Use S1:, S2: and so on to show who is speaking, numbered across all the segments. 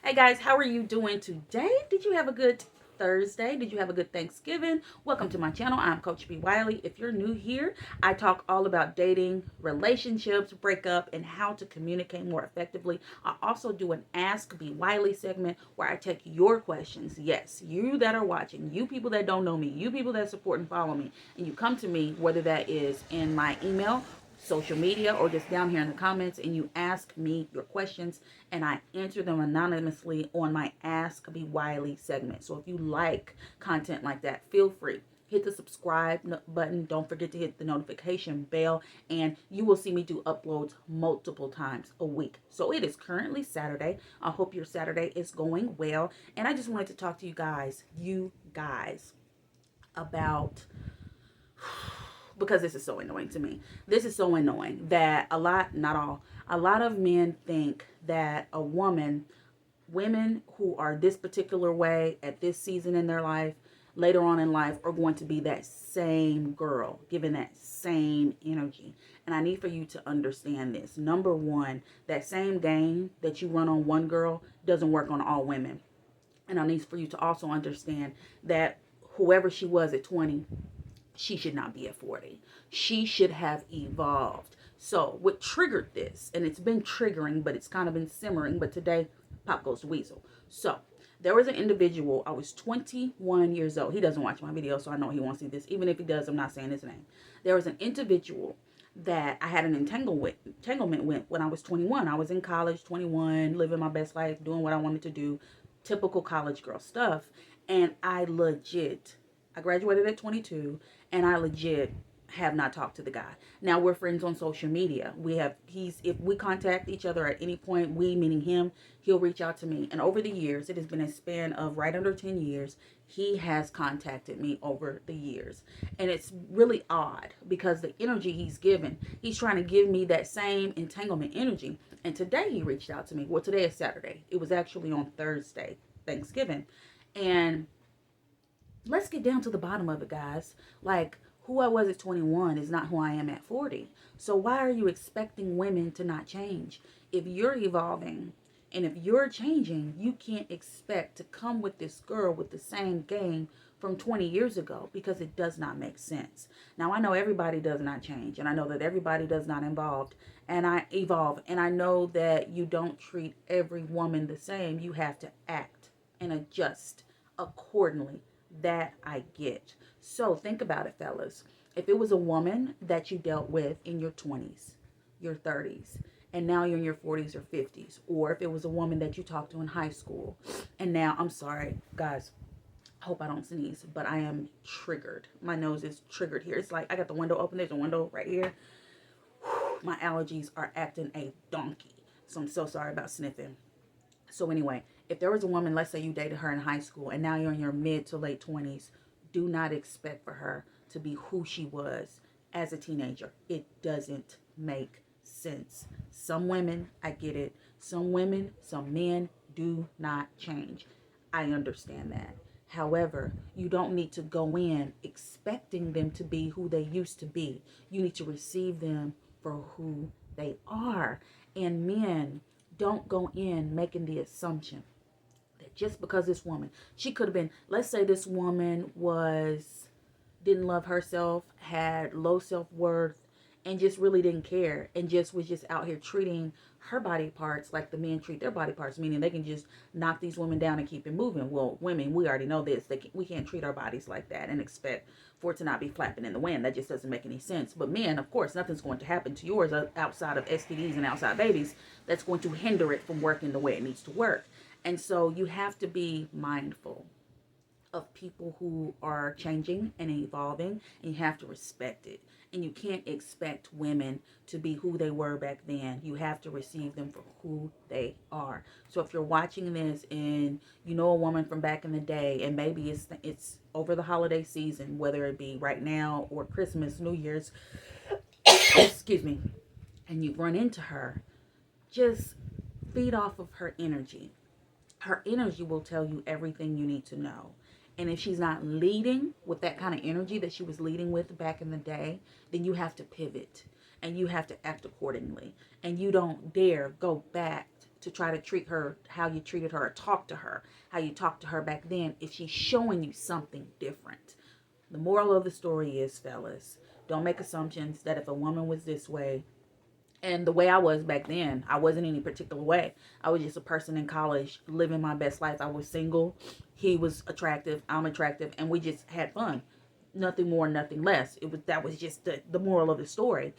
S1: Hey guys, how are you doing today? Did you have a good Thursday? Did you have a good Thanksgiving? Welcome to my channel. I'm Coach B. Wiley. If you're new here, I talk all about dating, relationships, breakup, and how to communicate more effectively. I also do an Ask B. Wiley segment where I take your questions. Yes, you that are watching, you people that don't know me, you people that support and follow me, and you come to me, whether that is in my email, social media, or just down here in the comments, and you ask me your questions and I answer them anonymously on my Ask B Wiley segment. So if you like content like that, feel free, hit the subscribe button. Don't forget to hit the notification bell, and you will see me do uploads multiple times a week. So it is currently Saturday. I hope your Saturday is going well, and I just wanted to talk to you guys about, because this is so annoying to me. This is so annoying that not all, a lot of men think that women who are this particular way at this season in their life, later on in life, are going to be that same girl, given that same energy. And I need for you to understand this. Number one, that same game that you run on one girl doesn't work on all women. And I need for you to also understand that whoever she was at 20, she should not be at 40. She should have evolved. So what triggered this, and it's been triggering, but it's kind of been simmering, but today, pop goes the weasel. So there was an individual, I was 21 years old. He doesn't watch my video, so I know he won't see this. Even if he does, I'm not saying his name. There was an individual that I had an entanglement with when I was 21. I was in college, 21, living my best life, doing what I wanted to do, typical college girl stuff. And I graduated at 22, and I legit have not talked to the guy. Now we're friends on social media. If we contact each other at any point, we meaning him, he'll reach out to me. And over the years, it has been a span of right under 10 years, he has contacted me over the years. And it's really odd because the energy he's trying to give me that same entanglement energy. And today he reached out to me. Well, today is Saturday. It was actually on Thursday, Thanksgiving. And let's get down to the bottom of it, guys. Like, who I was at 21 is not who I am at 40. So why are you expecting women to not change? If you're evolving and if you're changing, you can't expect to come with this girl with the same game from 20 years ago, because it does not make sense. Now, I know everybody does not change, and I know that everybody does not evolve, and I know that you don't treat every woman the same. You have to act and adjust accordingly. That I get. So think about it, fellas. If it was a woman that you dealt with in your 20s, your 30s, and now you're in your 40s or 50s, or if it was a woman that you talked to in high school, and now, I'm sorry, guys, I hope I don't sneeze, but I am triggered. My nose is triggered here. It's like I got the window open. There's a window right here. My allergies are acting a donkey. So I'm so sorry about sniffing. So anyway, if there was a woman, let's say you dated her in high school, and now you're in your mid to late 20s, do not expect for her to be who she was as a teenager. It doesn't make sense. Some women, I get it. Some women, some men do not change. I understand that. However, you don't need to go in expecting them to be who they used to be. You need to receive them for who they are. And men, don't go in making the assumption that just because this woman, she could have been, let's say this woman didn't love herself, had low self-worth, and just really didn't care, and just was just out here treating her body parts like the men treat their body parts, meaning they can just knock these women down and keep it moving. Well, women, we already know this. We can't treat our bodies like that and expect for it to not be flapping in the wind. That just doesn't make any sense. But men, of course, nothing's going to happen to yours outside of STDs and outside babies that's going to hinder it from working the way it needs to work. And so you have to be mindful of people who are changing and evolving, and you have to respect it. And you can't expect women to be who they were back then. You have to receive them for who they are. So if you're watching this and you know a woman from back in the day, and maybe it's over the holiday season, whether it be right now or Christmas, New Year's, excuse me, and you've run into her, just feed off of her energy. Her energy will tell you everything you need to know. And if she's not leading with that kind of energy that she was leading with back in the day, then you have to pivot and you have to act accordingly. And you don't dare go back to try to treat her how you treated her or talk to her how you talked to her back then if she's showing you something different. The moral of the story is, fellas, don't make assumptions that if a woman was this way, and the way I was back then, I wasn't any particular way. I was just a person in college living my best life. I was single. He was attractive. I'm attractive. And we just had fun. Nothing more, nothing less. That was just the moral of the story.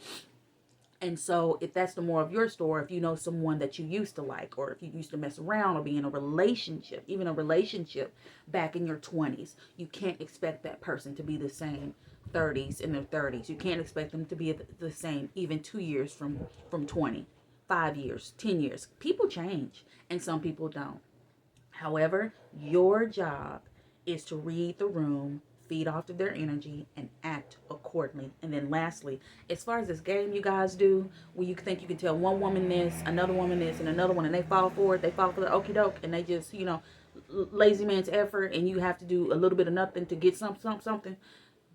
S1: And so if that's the moral of your story, if you know someone that you used to like, or if you used to mess around or be in a relationship, even a relationship back in your 20s, you can't expect that person to be the same 30s in their 30s. You can't expect them to be the same even 2 years from 20, 5 years, 10 years. People change and some people don't. However, your job is to read the room, feed off of their energy, and act accordingly. And then lastly, as far as this game you guys do, where you think you can tell one woman this, another woman this, and another one, and they fall for it, they fall for the okie doke, and they just, lazy man's effort, and you have to do a little bit of nothing to get something.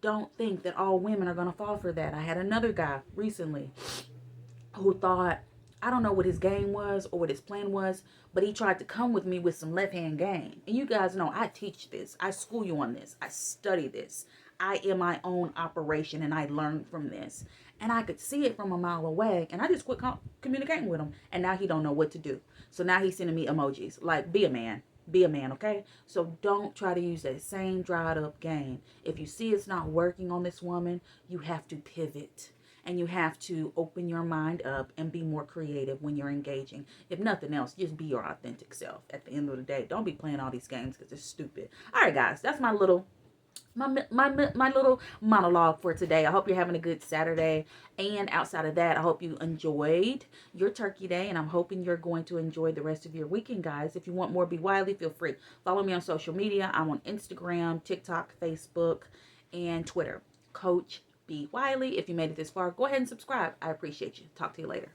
S1: Don't think that all women are going to fall for that. I had another guy recently who thought, I don't know what his game was or what his plan was, but he tried to come with me with some left hand game. And you guys know I teach this. I school you on this. I study this. I am my own operation and I learned from this. And I could see it from a mile away, and I just quit communicating with him. And now he don't know what to do. So now he's sending me emojis like, be a man. Be a man, okay? So don't try to use that same dried up game. If you see it's not working on this woman, you have to pivot. And you have to open your mind up and be more creative when you're engaging. If nothing else, just be your authentic self at the end of the day. Don't be playing all these games because it's stupid. All right, guys, that's my little monologue for today. I hope you're having a good Saturday. And outside of that, I hope you enjoyed your turkey day. And I'm hoping you're going to enjoy the rest of your weekend, guys. If you want more Be Wiley, feel free. Follow me on social media. I'm on Instagram, TikTok, Facebook, and Twitter. Coach Be Wiley. If you made it this far, go ahead and subscribe. I appreciate you. Talk to you later.